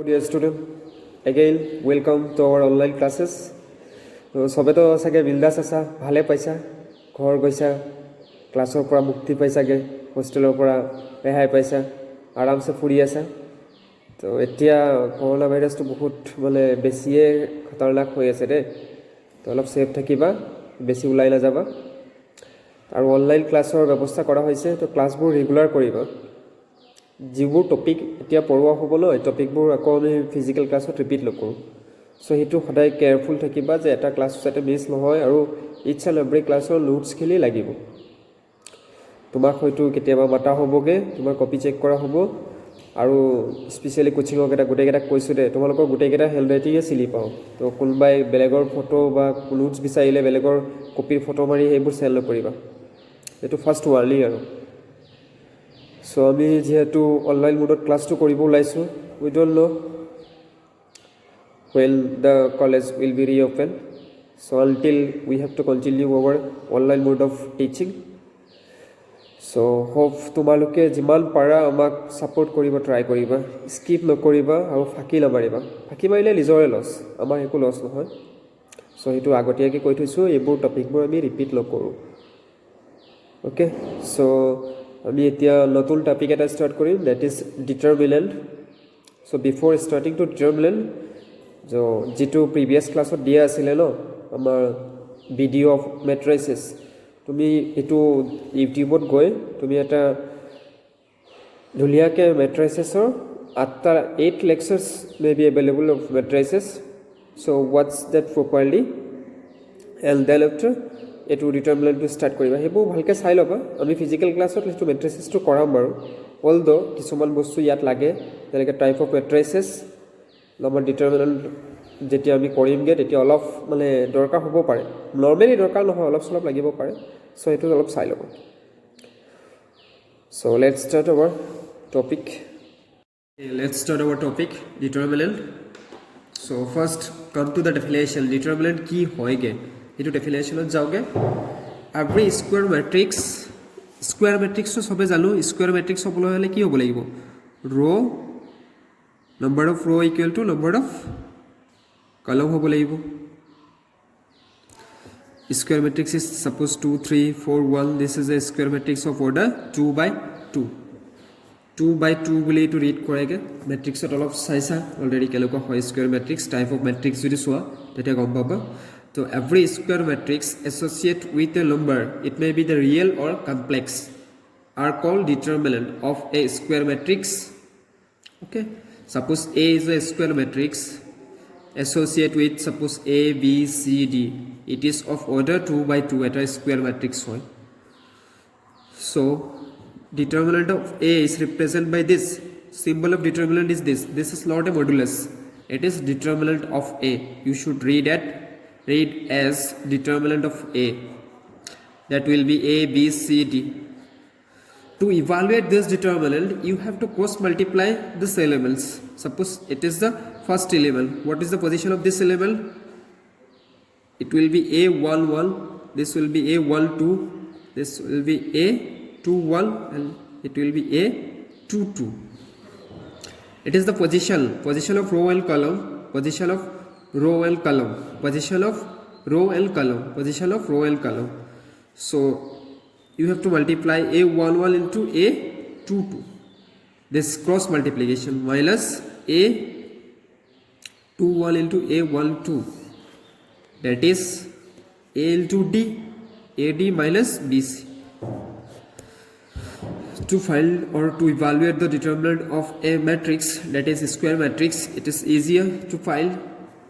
Dear student, again welcome to our online classes. সবে তো চাগে বিন্দাছ আছা, ভালে পাইছা, ঘৰ গৈছা, ক্লাছৰ পৰা মুক্তি পাইছাগে, হোষ্টেলৰ পৰা ৰেহাই পাইছা, আৰামছে ফুৰি আছা। তো এতিয়া কৰোনা ভাইৰাছটো বহুত মানে বেছিয়ে খতৰনাক হৈ আছে দেই। তো অলপ সেফ থাকিবা, বেছি ওলাই নাযাবা। আৰু অনলাইন ক্লাছৰ ব্যৱস্থা কৰা হৈছে, তো ক্লাছবোৰ ৰেগুলাৰ কৰিবা। যিবোৰ টপিক এতিয়া পঢ়োৱা হ'ব ন, এই টপিকবোৰ আকৌ আমি ফিজিকেল ক্লাছত ৰিপিট নকৰোঁ। চ' সেইটো সদায় কেয়াৰফুল থাকিবা যে এটা ক্লাছ যাতে মিছ নহয়, আৰু ইটছ এণ্ড এভৰি ক্লাছৰ নোটছখিনি লাগিব। তোমাক হয়তো কেতিয়াবা মাতা হ'বগৈ, তোমাৰ কপি চেক কৰা হ'ব। আৰু স্পেচিয়েলি কোচিঙৰ গোটেইকেইটাক কৈছোঁ দে, তোমালোকৰ গোটেইকেইটা হেণ্ড ৰাইটিঙে চিনি পাওঁ। তো কোনোবাই বেলেগৰ ফটো বা নোটছ বিচাৰিলে বেলেগৰ কপিৰ ফটো মাৰি সেইবোৰ চেণ্ড নকৰিবা। এইটো ফাৰ্ষ্ট ৱাৰ্ণিং আৰু। চ' আমি যিহেতু অনলাইন মোডত ক্লাছটো কৰিব ওলাইছোঁ, উই ডোণ্ট ন' when the college will be reopened. So until we have to continue our online mode of teaching. So hope তোমালোকে যিমান পাৰা আমাক ছাপোৰ্ট কৰিব ট্ৰাই কৰিবা, স্কিপ নকৰিবা আৰু ফাঁকি নামাৰিবা। ফাঁকি মাৰিলে নিজৰে লছ, আমাৰ একো লছ নহয়। চ' সেইটো আগতীয়াকৈ কৈ থৈছোঁ, এইবোৰ টপিকবোৰ আমি ৰিপিট নকৰোঁ। অ'কে, চ' আমি এতিয়া নতুন টপিক এটা ষ্টাৰ্ট কৰিম, that is determinant. So' before starting to determinant, যিটো প্ৰিভিয়াছ ক্লাছত দিয়া আছিলে ন আমাৰ ভিডিঅ' অফ মেট্ৰাইচেছ, তুমি এইটো ইউটিউবত গৈ তুমি এটা ধুনীয়াকৈ মেট্ৰাইচেছৰ 8 lectures may be available of matrices. So' what's that properly and then after এইটো ডিটাৰমিনেণ্টটো ষ্টাৰ্ট কৰিবা। সেইবোৰ ভালকৈ চাই ল'বা। আমি ফিজিকেল ক্লাছত সেইটো মেট্ৰাইচেছটো কৰাম বাৰু, অলদ' কিছুমান বস্তু ইয়াত লাগে, যেনেকৈ টাইপ অফ মেট্ৰাইচেছ। আমাৰ ডিটাৰমিনেণ্ট যেতিয়া আমি কৰিমগৈ তেতিয়া অলপ মানে দৰকাৰ হ'ব পাৰে, নৰ্মেলি দৰকাৰ নহয়, অলপ চলপ লাগিব পাৰে। চ' সেইটো অলপ চাই ল'ব। So' let's start our topic. Determinant. So' first come to the definition. Determinant কি হয়গৈ সেইটো ডেফিনেশ্যনত যাওঁগৈ। এভৰি স্কুৱেৰ মেট্ৰিক্সটো চবে জানো। স্কুৱেৰ মেট্ৰিক্স হ'বলৈ হ'লে কি হ'ব লাগিব? ৰ' number of row equal to number of column হ'ব লাগিব। Square matrix is suppose 2 3 4 1. This is a square matrix of order 2 by 2 2 by 2 বুলি এইটো ৰিড কৰেগৈ। মেট্ৰিক্সত অলপ চাইছা অলৰেডি কেনেকুৱা হয় square matrix, type of matrix যদি চোৱা তেতিয়া গম পাবা। তো every square matrix associated with a number, it may be the real or complex, are called determinant of a square matrix. Okay, suppose A is a square matrix associate with suppose A, B, C, D. It is of order 2 by 2 at a square matrix hoy. So determinant of A is represented by this. Symbol of determinant is this. This is not a modulus. It is determinant of A. You should read as determinant of A. That will be A, B, C, D. To evaluate this determinant, you have to cross multiply these elements. Suppose it is the first element. What is the position of this element? It will be A11. This will be A12. This will be A21, and it will be A22. It is the position of row and column. Position of row and column. Position of row and column. Position of row and column. So you have to multiply A11 into A22. This cross multiplication minus A21 into A12. That is A into D, AD minus BC. To find or to evaluate the determinant of a matrix, that is a square matrix, it is easier to find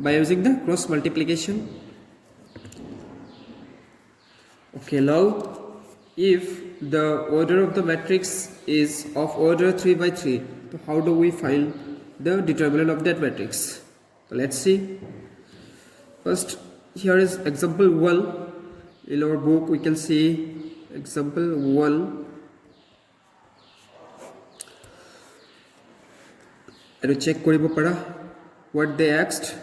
by using the cross multiplication. Okay, now if the order of the matrix is of order 3 by 3, so how do we find the determinant of that matrix? So let's see. First, here is example 1. In our book we can see example 1. And check koribo para what they asked.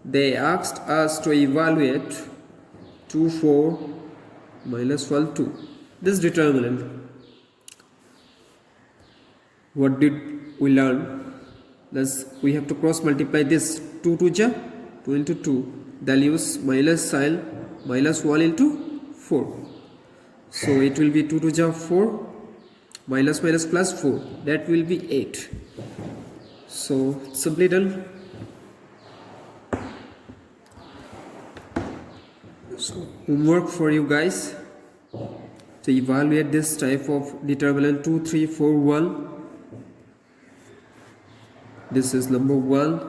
They asked us to evaluate 2 4 minus 1 2. This determinant. What did we learn? thus we have to cross multiply this. 2 to ja 2 into 2, they'll use minus sign, minus 1 into 4, so it will be 2 to ja 4, minus minus plus 4, that will be 8. So simply done. So homework for you guys to evaluate this type of determinant 2 3 4 1. This is number 1,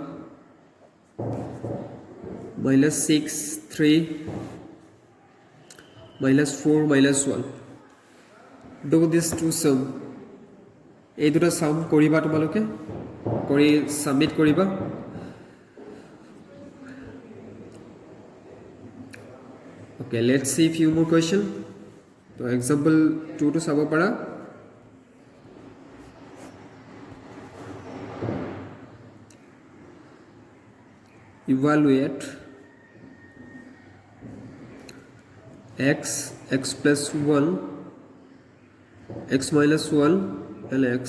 minus 6 3, minus 4 minus 1. Do this to sum. এই দুটা sum কৰিবা তোমালোকে কৰি submit কৰিবা. Okay, let's see few more question. So example 2 to চাব পাৰা. Evaluate x plus 1, x minus 1 and x.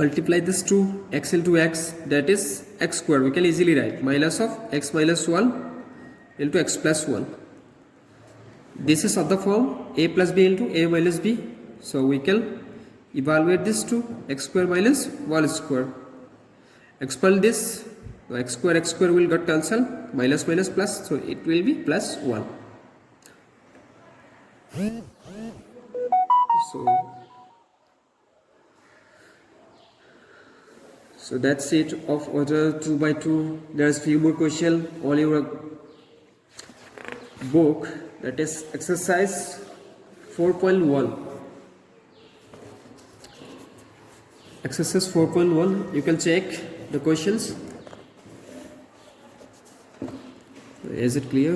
Multiply this to x into x, that is x square. We can easily write minus of x minus 1 into x plus 1. This is of the form a plus b into a minus b. So we can evaluate this to x square minus 1 square. Expel this, x square will get cancelled, minus minus plus, so it will be plus 1. So that's it of order 2 by 2. There's few more question on your book, that is exercise 4.1. Exercise 4.1, you can check the questions. Is it clear?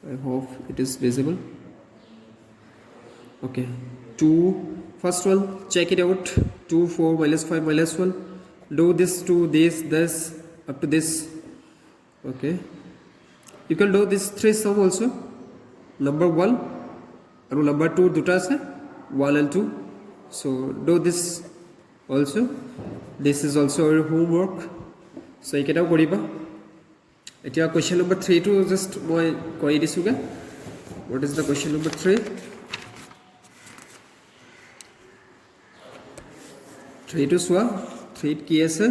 I hope it is visible. Okay, 2, first one, check it out. 2 4 minus 5 minus 1. Do this to this up to this. Okay, you can do this 3 sum also. Number 1 and number 2 দুটা আছে, 1 and 2. So do this also. This is also our homework. So এইকেইটাও কৰিবা. এতিয়া question number 3 to just মই কৰি দিছোগে. What is the question number 3? 3 to চোৱা. 3 কি আছে?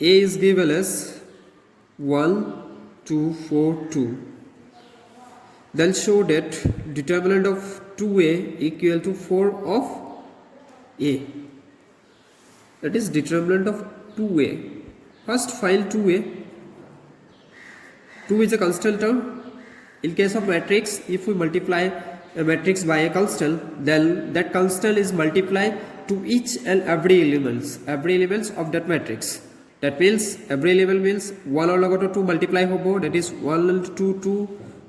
A is given as 1 2 4 2. Then show that determinant of 2a equal to 4 of a. That is determinant of 2a. First find 2a. 2 is a constant term. In case of matrix, if we multiply a matrix by a constant, then that constant is multiplied to each and every elements of that matrix. That means every element means 1 or logoto 2 multiply hobo, that is 1 and 2 2,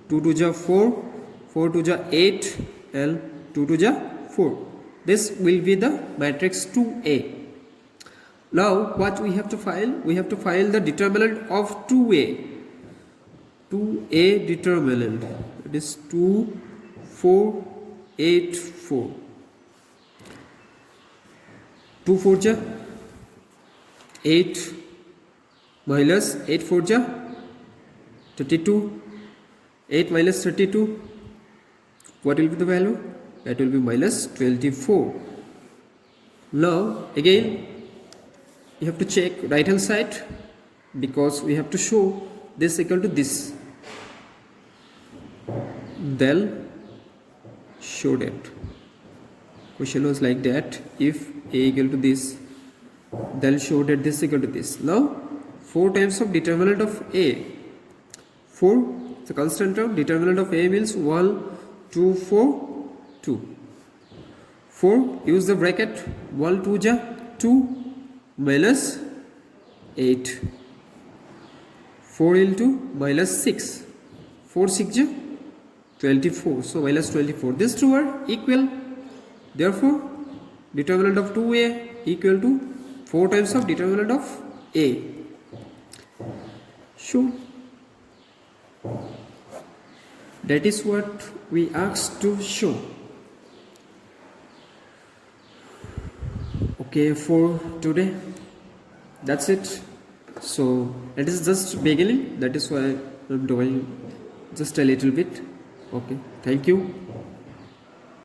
2 to ja 4, 4 to ja 8 and 2 to ja 4. This will be the matrix 2a. Now what we have to find? We have to find the determinant of 2a. 2a determinant, it is 2 4 8 4. 2 4 ja 8 minus 8 4 ja 32. 8 minus 32, what will be the value? That will be minus 24. Now again you have to check right hand side, because we have to show this equal to this. Then show that. Question was like that. If a equal to this, then show that this equal to this. Now 4 times of determinant of a. 4, the constant term. Determinant of a means 1 2 4 2. 4, use the bracket. 1 2 ja 2 minus 8. 4 into minus 6. 4 6 ja 24. So minus 24. These two are equal. Therefore determinant of 2a equal to 4 times of determinant of a. Sure. That is what we asked to show. Okay, for today that's it. So it is just beginning, that is why I'm doing just a little bit. Okay, thank you.